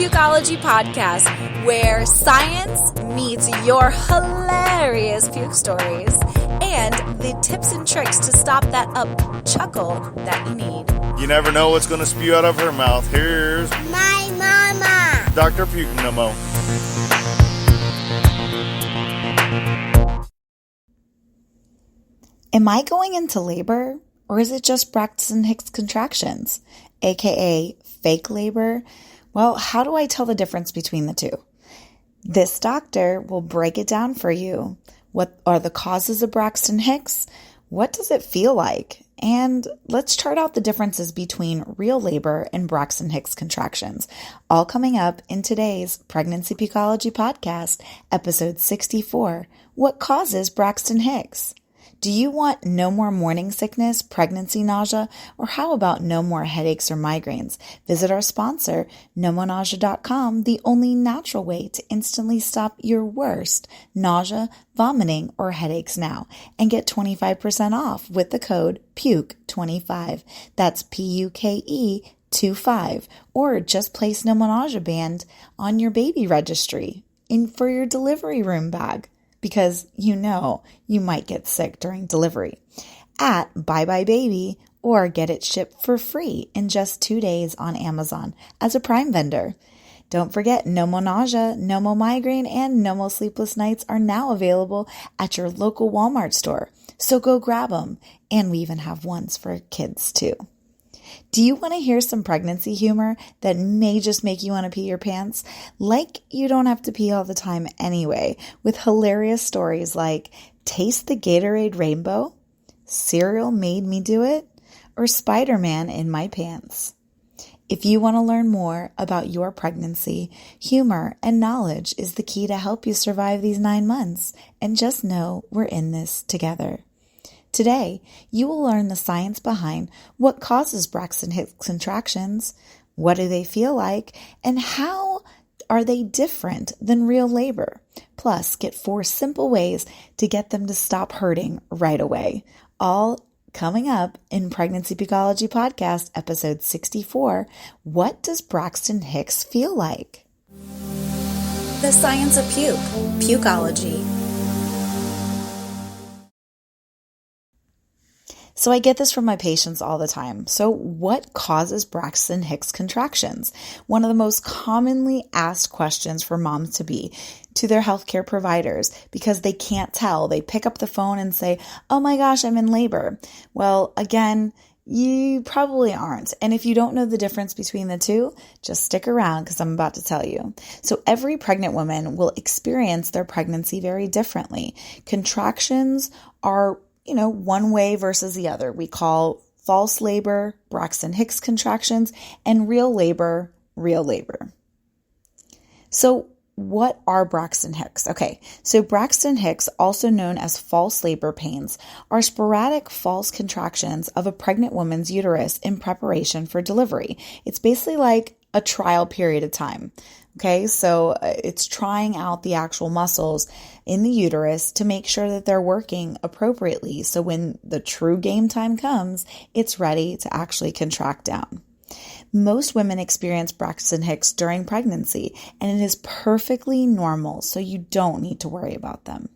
Pukeology Podcast, where science meets your hilarious puke stories and the tips and tricks to stop that up-chuckle that you need. You never know what's going to spew out of her mouth. Here's my mama, Dr. Pukeology. Am I going into labor, or is it just Braxton Hicks Contractions, aka fake labor? Well, how do I tell the difference between the two? This doctor will break it down for you. What are the causes of Braxton Hicks? What does it feel like? And let's chart out the differences between real labor and Braxton Hicks contractions, all coming up in today's Pregnancy Pukeology Podcast, episode 64, What Causes Braxton Hicks? Do you want no more morning sickness, pregnancy nausea, or how about no more headaches or migraines? Visit our sponsor, nomonausea.com, the only natural way to instantly stop your worst nausea, vomiting, or headaches now, and get 25% off with the code PUKE25. That's PUKE25, or just place No More Nausea band on your baby registry for your delivery room bag, because you know you might get sick during delivery, at Bye Bye Baby, or get it shipped for free in just 2 days on Amazon as a Prime vendor. Don't forget, No More Nausea, No More Migraine, and No More Sleepless Nights are now available at your local Walmart store, so go grab them. And we even have ones for kids too. Do you want to hear some pregnancy humor that may just make you want to pee your pants? Like you don't have to pee all the time anyway, with hilarious stories like Taste the Gatorade Rainbow, Cereal Made Me Do It, or Spider-Man in My Pants. If you want to learn more about your pregnancy, humor and knowledge is the key to help you survive these 9 months, and just know we're in this together. Today, you will learn the science behind what causes Braxton Hicks contractions, what do they feel like, and how are they different than real labor. Plus, get 4 simple ways to get them to stop hurting right away. All coming up in Pregnancy Pukeology Podcast, episode 64, What Does Braxton Hicks Feel Like? The science of puke, pukeology. So I get this from my patients all the time. So what causes Braxton Hicks contractions? One of the most commonly asked questions for moms to their healthcare providers, because they can't tell. They pick up the phone and say, oh my gosh, I'm in labor. Well, again, you probably aren't. And if you don't know the difference between the two, just stick around because I'm about to tell you. So every pregnant woman will experience their pregnancy very differently. Contractions are one way versus the other. We call false labor Braxton Hicks contractions, and real labor, real labor. So what are Braxton Hicks? Okay, so Braxton Hicks, also known as false labor pains, are sporadic false contractions of a pregnant woman's uterus in preparation for delivery. It's basically like a trial period of time. Okay, so it's trying out the actual muscles in the uterus to make sure that they're working appropriately. So when the true game time comes, it's ready to actually contract down. Most women experience Braxton Hicks during pregnancy, and it is perfectly normal, so you don't need to worry about them.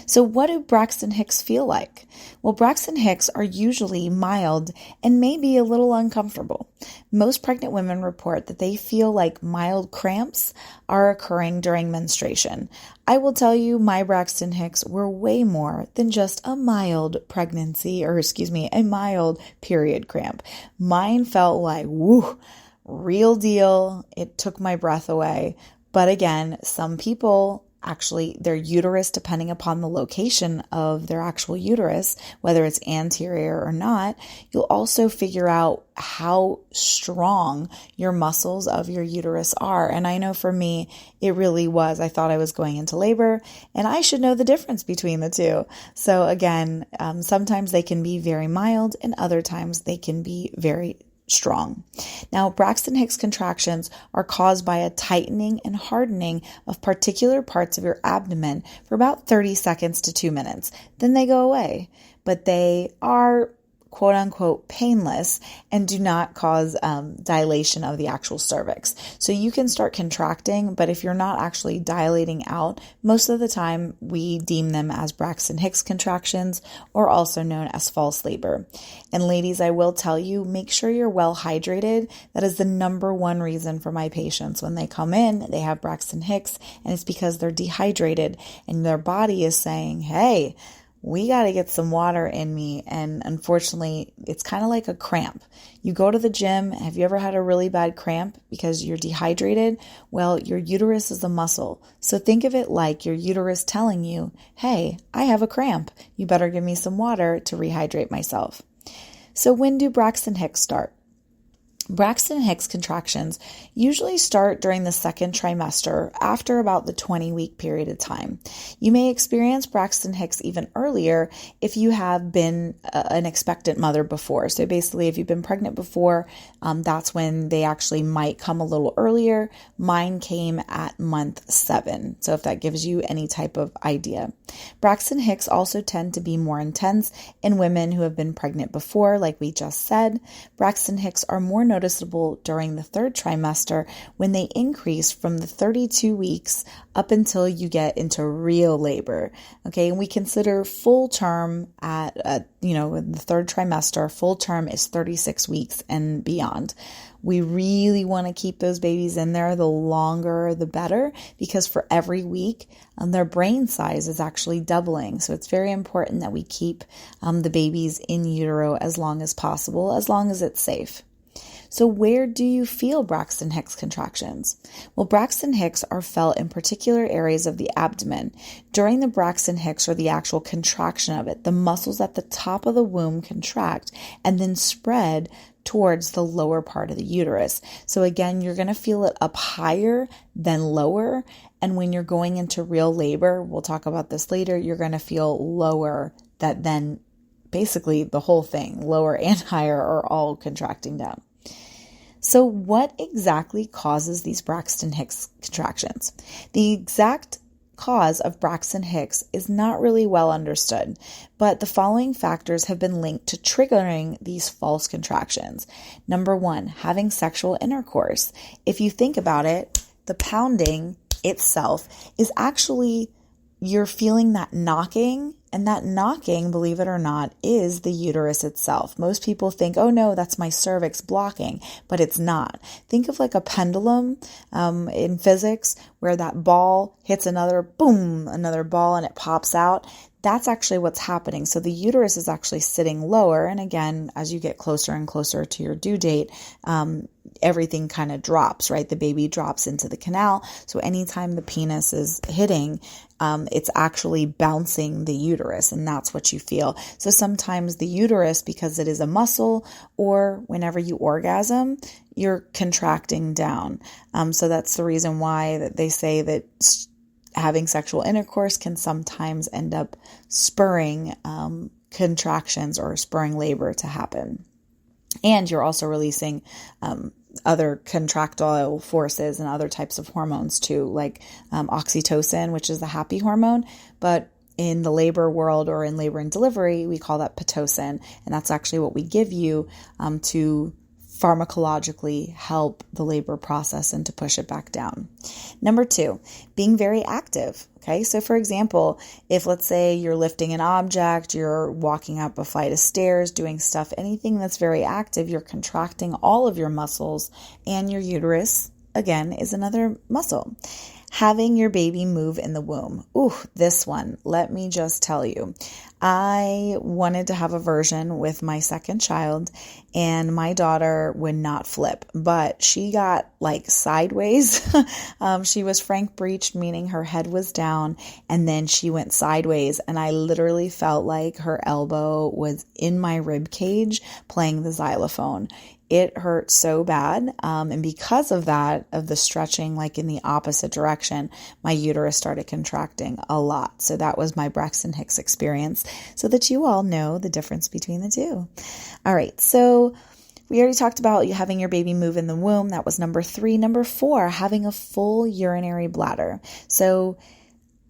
So what do Braxton Hicks feel like? Well, Braxton Hicks are usually mild and maybe a little uncomfortable. Most pregnant women report that they feel like mild cramps are occurring during menstruation. I will tell you, my Braxton Hicks were way more than just a mild a mild period cramp. Mine felt like, woo, real deal. It took my breath away. But again, some people actually, their uterus, depending upon the location of their actual uterus, whether it's anterior or not, you'll also figure out how strong your muscles of your uterus are. And I know for me, it really was. I thought I was going into labor, and I should know the difference between the two. So again, sometimes they can be very mild, and other times they can be very strong. Now, Braxton Hicks contractions are caused by a tightening and hardening of particular parts of your abdomen for about 30 seconds to 2 minutes. Then they go away, but they are quote unquote painless and do not cause dilation of the actual cervix. So you can start contracting, but if you're not actually dilating out, most of the time we deem them as Braxton Hicks contractions, or also known as false labor. And ladies, I will tell you, make sure you're well hydrated. That is the number one reason for my patients when they come in, they have Braxton Hicks, and it's because they're dehydrated and their body is saying, hey, we got to get some water in me. And unfortunately, it's kind of like a cramp. You go to the gym. Have you ever had a really bad cramp because you're dehydrated? Well, your uterus is a muscle. So think of it like your uterus telling you, hey, I have a cramp. You better give me some water to rehydrate myself. So when do Braxton Hicks start? Braxton Hicks contractions usually start during the second trimester after about the 20-week period of time. You may experience Braxton Hicks even earlier if you have been an expectant mother before. So basically, if you've been pregnant before, that's when they actually might come a little earlier. Mine came at month 7. So if that gives you any type of idea. Braxton Hicks also tend to be more intense in women who have been pregnant before, like we just said. Braxton Hicks are more noticeable during the third trimester when they increase from the 32 weeks up until you get into real labor. Okay, and we consider full term at in the third trimester. Full term is 36 weeks and beyond. We really want to keep those babies in there the longer the better, because for every week their brain size is actually doubling. So it's very important that we keep the babies in utero as long as possible, as long as it's safe. So where do you feel Braxton Hicks contractions? Well, Braxton Hicks are felt in particular areas of the abdomen. During the Braxton Hicks, or the actual contraction of it, the muscles at the top of the womb contract and then spread towards the lower part of the uterus. So again, you're going to feel it up higher than lower. And when you're going into real labor, we'll talk about this later, you're going to feel lower, that then basically the whole thing, lower and higher, are all contracting down. So what exactly causes these Braxton Hicks contractions? The exact cause of Braxton Hicks is not really well understood, but the following factors have been linked to triggering these false contractions. Number 1, having sexual intercourse. If you think about it, the pounding itself is actually, you're feeling that knocking, and that knocking, believe it or not, is the uterus itself. Most people think, oh no, that's my cervix blocking, but it's not. Think of like a pendulum in physics, where that ball hits another ball, and it pops out. That's actually what's happening. So the uterus is actually sitting lower. And again, as you get closer and closer to your due date, everything kind of drops, right? The baby drops into the canal. So anytime the penis is hitting, it's actually bouncing the uterus, and that's what you feel. So sometimes the uterus, because it is a muscle, or whenever you orgasm, you're contracting down. So that's the reason why that they say that having sexual intercourse can sometimes end up spurring contractions or spurring labor to happen. And you're also releasing other contractile forces and other types of hormones too, like oxytocin, which is the happy hormone. But in the labor world, or in labor and delivery, we call that Pitocin. And that's actually what we give you to pharmacologically help the labor process and to push it back down. Number 2, being very active. Okay, so for example, if let's say you're lifting an object, you're walking up a flight of stairs, doing stuff, anything that's very active, you're contracting all of your muscles, and your uterus, again, is another muscle. Having your baby move in the womb. Ooh, this one, let me just tell you. I wanted to have a version with my second child, and my daughter would not flip, but she got like sideways. She was Frank breeched, meaning her head was down, and then she went sideways, and I literally felt like her elbow was in my rib cage playing the xylophone. It hurt so bad. And because of that, of the stretching, like in the opposite direction, my uterus started contracting a lot. So that was my Braxton Hicks experience, so that you all know the difference between the two. All right. So we already talked about having your baby move in the womb. That was number 3. Number 4, having a full urinary bladder. So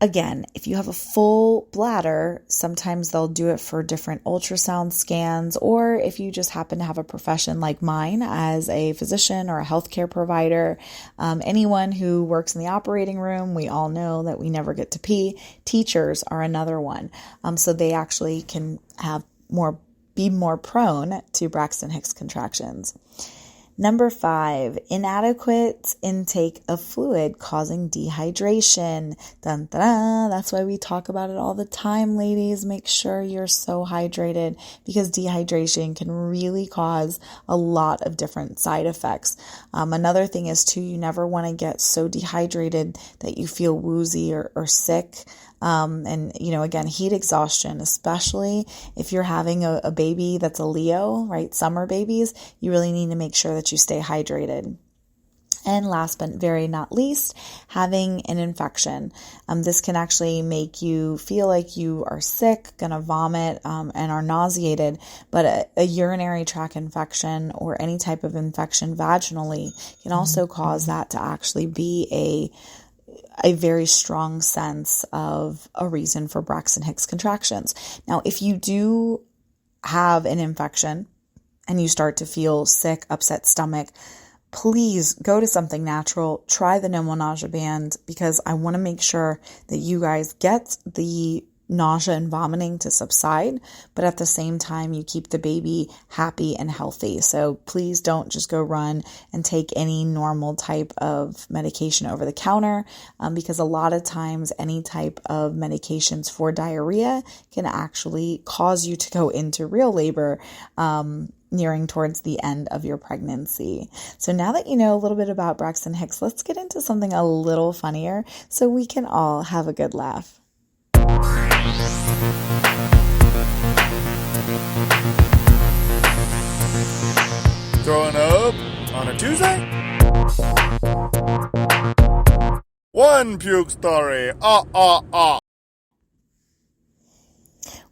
Again, if you have a full bladder, sometimes they'll do it for different ultrasound scans, or if you just happen to have a profession like mine as a physician or a healthcare provider, anyone who works in the operating room, we all know that we never get to pee. Teachers are another one. So they actually can be more prone to Braxton Hicks contractions. Number 5, inadequate intake of fluid causing dehydration. Dun, dun, dun. That's why we talk about it all the time, ladies. Make sure you're so hydrated, because dehydration can really cause a lot of different side effects. Another thing is too, you never want to get so dehydrated that you feel woozy or sick. And, again, heat exhaustion, especially if you're having a baby that's a Leo, right? Summer babies, you really need to make sure that you stay hydrated. And last but very not least, having an infection. This can actually make you feel like you are sick, gonna vomit, and are nauseated. But a urinary tract infection or any type of infection vaginally can also cause that to actually be a very strong sense of a reason for Braxton Hicks contractions. Now, if you do have an infection and you start to feel sick, upset stomach, please go to something natural. Try the no nausea band, because I want to make sure that you guys get the nausea and vomiting to subside, but at the same time, you keep the baby happy and healthy. So please don't just go run and take any normal type of medication over the counter, because a lot of times any type of medications for diarrhea can actually cause you to go into real labor, nearing towards the end of your pregnancy. So now that you know a little bit about Braxton Hicks, let's get into something a little funnier so we can all have a good laugh. Throwing up on a Tuesday? One puke story.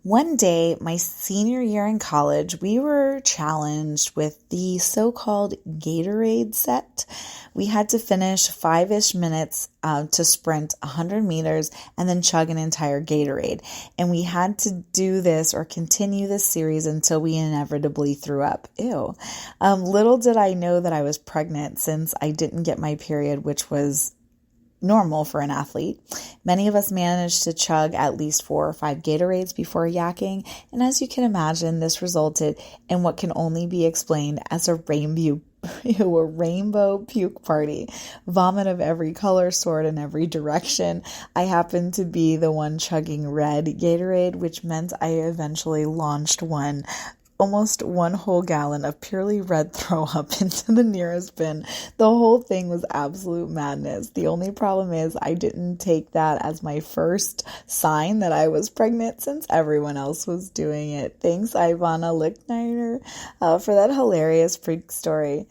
One day, my senior year in college, we were challenged with the so-called Gatorade set. We had to finish 5-ish minutes to sprint 100 meters and then chug an entire Gatorade. And we had to do this or continue this series until we inevitably threw up. Ew. Little did I know that I was pregnant, since I didn't get my period, which was normal for an athlete. Many of us managed to chug at least 4 or 5 Gatorades before yakking, and as you can imagine, this resulted in what can only be explained as a rainbow puke party. Vomit of every color, sort, in every direction. I happened to be the one chugging red Gatorade, which meant I eventually launched almost 1 whole gallon of purely red throw up into the nearest bin. The whole thing was absolute madness. The only problem is I didn't take that as my first sign that I was pregnant, since everyone else was doing it. Thanks, Ivana Lichtner, for that hilarious freak story.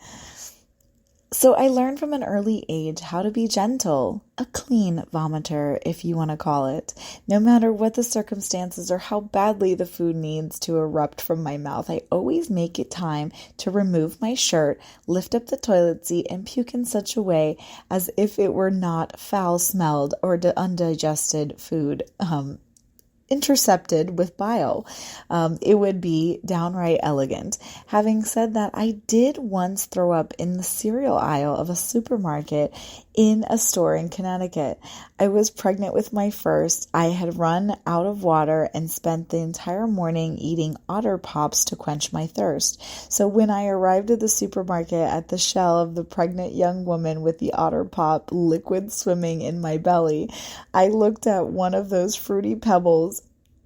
So I learned from an early age how to be gentle, a clean vomiter, if you want to call it. No matter what the circumstances or how badly the food needs to erupt from my mouth, I always make it time to remove my shirt, lift up the toilet seat, and puke in such a way as if it were not foul-smelled or undigested food, intercepted with bile. It would be downright elegant. Having said that, I did once throw up in the cereal aisle of a supermarket in a store in Connecticut. I was pregnant with my first. I had run out of water and spent the entire morning eating Otter Pops to quench my thirst. So when I arrived at the supermarket at the shell of the pregnant young woman with the Otter Pop liquid swimming in my belly, I looked at one of those fruity pebbles,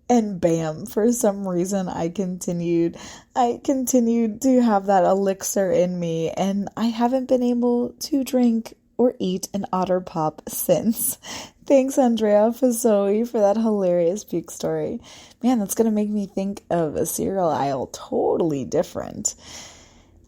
and bam, for some reason I continued to have that elixir in me, and I haven't been able to drink or eat an Otter Pop since. Thanks, Andrea Fasoi, for that hilarious puke story. Man, that's going to make me think of a cereal aisle totally different.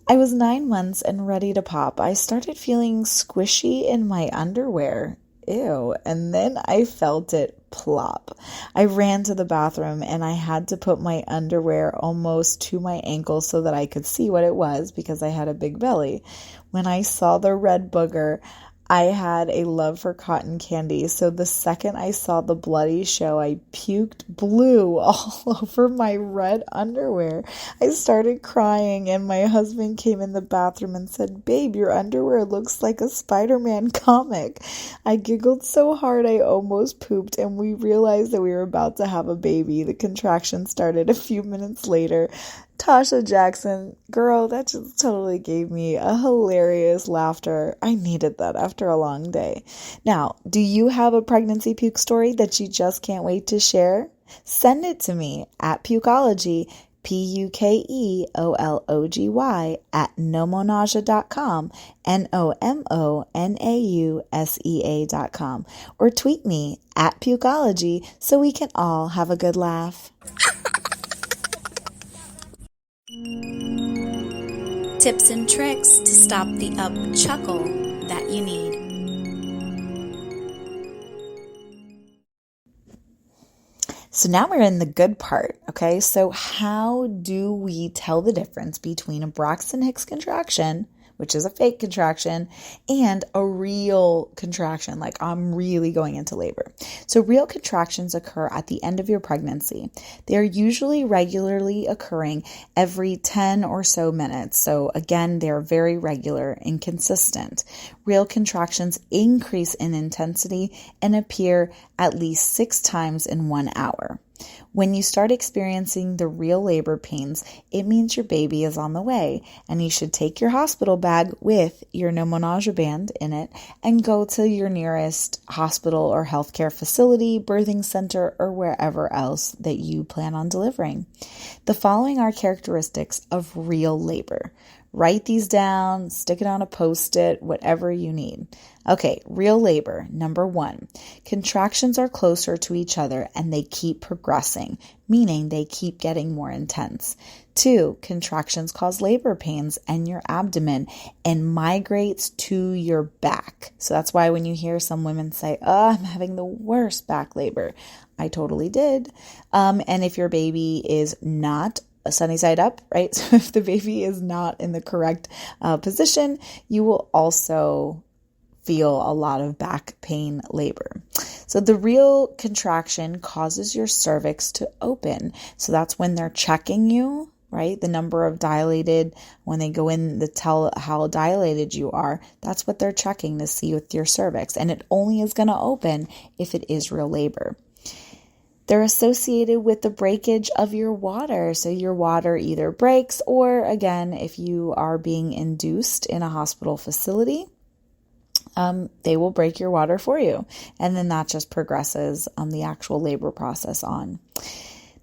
I was 9 months and ready to pop. I started feeling squishy in my underwear. Ew. And then I felt it plop. I ran to the bathroom and I had to put my underwear almost to my ankles so that I could see what it was, because I had a big belly. When I saw the red booger, I had a love for cotton candy, so the second I saw the bloody show, I puked blue all over my red underwear. I started crying, and my husband came in the bathroom and said, "Babe, your underwear looks like a Spider-Man comic." I giggled so hard I almost pooped, and we realized that we were about to have a baby. The contraction started a few minutes later. Tasha Jackson, girl, that just totally gave me a hilarious laughter. I needed that after a long day. Now, do you have a pregnancy puke story that you just can't wait to share? Send it to me at Pukeology, Pukeology @nomonausea.com, NOMONAUSEA.com, or tweet me at Pukeology so we can all have a good laugh. Tips and tricks to stop the up-chuckle that you need. So now we're in the good part, okay? So how do we tell the difference between a Braxton Hicks contraction, which is a fake contraction, and a real contraction, like I'm really going into labor? So real contractions occur at the end of your pregnancy. They are usually regularly occurring every 10 or so minutes. So again, they're very regular and consistent. Real contractions increase in intensity and appear at least 6 times in 1 hour. When you start experiencing the real labor pains, it means your baby is on the way, and you should take your hospital bag with your no more nausea band in it and go to your nearest hospital or healthcare facility, birthing center, or wherever else that you plan on delivering. The following are characteristics of real labor. Write these down, stick it on a Post-it, whatever you need. Okay, real labor. Number 1, contractions are closer to each other and they keep progressing, meaning they keep getting more intense. 2, contractions cause labor pains in your abdomen and migrates to your back. So that's why when you hear some women say, "Oh, I'm having the worst back labor," I totally did. And if your baby is not sunny side up, right? So if the baby is not in the correct position, you will also feel a lot of back pain labor. So the real contraction causes your cervix to open. So that's when they're checking you, right? The number of dilated, when they go in to tell how dilated you are, that's what they're checking to see with your cervix. And it only is going to open if it is real labor. They're associated with the breakage of your water. So your water either breaks or, again, if you are being induced in a hospital facility, they will break your water for you. And then that just progresses the actual labor process on.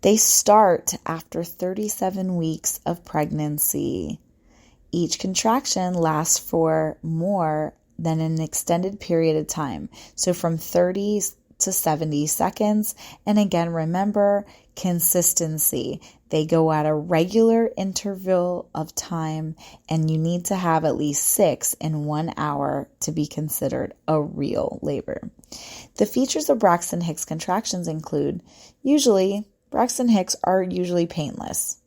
They start after 37 weeks of pregnancy. Each contraction lasts for more than an extended period of time. So from 30 to 70 seconds. And again, remember consistency. They go at a regular interval of time, and you need to have at least 6 in 1 hour to be considered a real labor. The features of Braxton Hicks contractions include, Braxton Hicks are usually painless.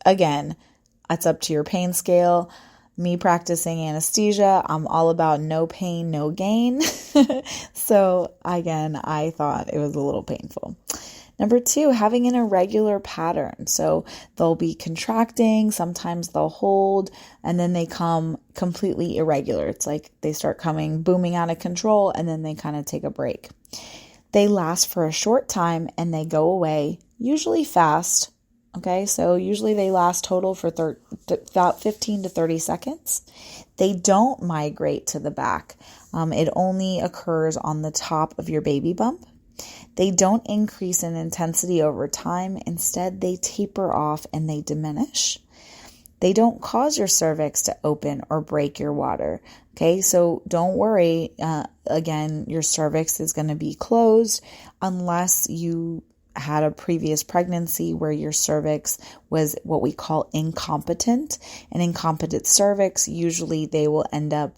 Again, it's up to your pain scale. Me practicing anesthesia, I'm all about no pain, no gain. So again, I thought it was a little painful. Number 2, having an irregular pattern. So they'll be contracting, sometimes they'll hold, and then they come completely irregular. It's like they start coming booming out of control, and then they kind of take a break. They last for a short time and they go away, usually fast. Okay, so usually they last total for about 15 to 30 seconds. They don't migrate to the back. It only occurs on the top of your baby bump. They don't increase in intensity over time. Instead, they taper off and they diminish. They don't cause your cervix to open or break your water. Okay, so don't worry. Again, your cervix is going to be closed unless you had a previous pregnancy where your cervix was what we call incompetent. An incompetent cervix, usually they will end up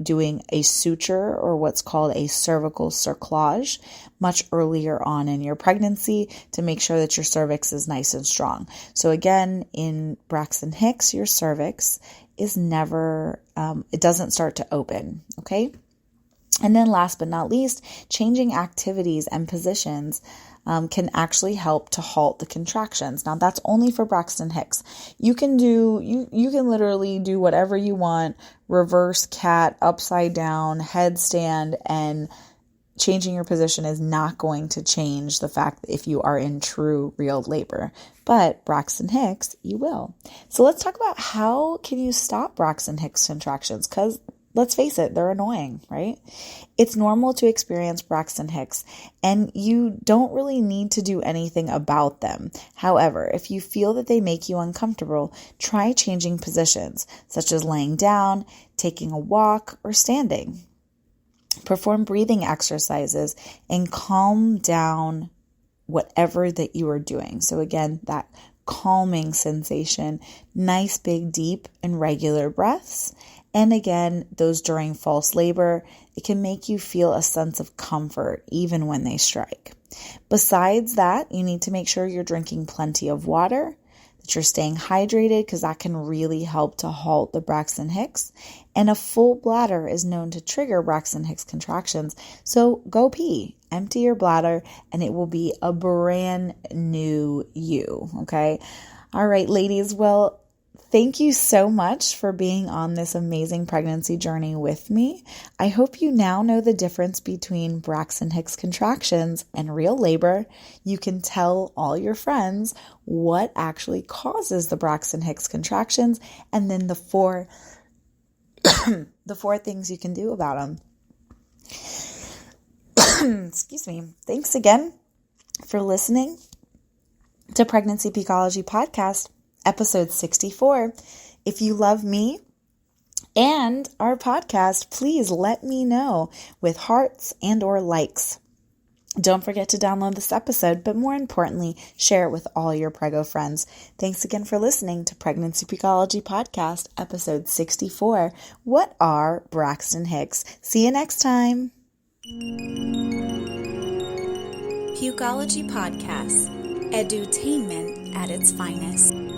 doing a suture or what's called a cervical cerclage much earlier on in your pregnancy to make sure that your cervix is nice and strong. So again, in Braxton Hicks, your cervix is never, it doesn't start to open. Okay. And then last but not least, changing activities and positions can actually help to halt the contractions. Now that's only for Braxton Hicks. You can literally do whatever you want, reverse cat, upside down, headstand, and changing your position is not going to change the fact that if you are in true real labor. But Braxton Hicks, you will. So let's talk about how can you stop Braxton Hicks contractions, because let's face it, they're annoying, right? It's normal to experience Braxton Hicks, and you don't really need to do anything about them. However, if you feel that they make you uncomfortable, try changing positions, such as laying down, taking a walk, or standing. Perform breathing exercises and calm down whatever that you are doing. So again, that calming sensation, nice, big, deep, and regular breaths. And again, those during false labor, it can make you feel a sense of comfort even when they strike. Besides that, you need to make sure you're drinking plenty of water, that you're staying hydrated, because that can really help to halt the Braxton Hicks. And a full bladder is known to trigger Braxton Hicks contractions. So go pee, empty your bladder, and it will be a brand new you. Okay. All right, ladies. Well, thank you so much for being on this amazing pregnancy journey with me. I hope you now know the difference between Braxton Hicks contractions and real labor. You can tell all your friends what actually causes the Braxton Hicks contractions, and then the four things you can do about them. Excuse me. Thanks again for listening to Pregnancy Pukeology Podcast, episode 64. If you love me and our podcast, please let me know with hearts and or likes. Don't forget to download this episode, but more importantly, share it with all your prego friends. Thanks again for listening to Pregnancy Pukeology Podcast, episode 64. What are Braxton Hicks? See you next time. Pukeology Podcast, edutainment at its finest.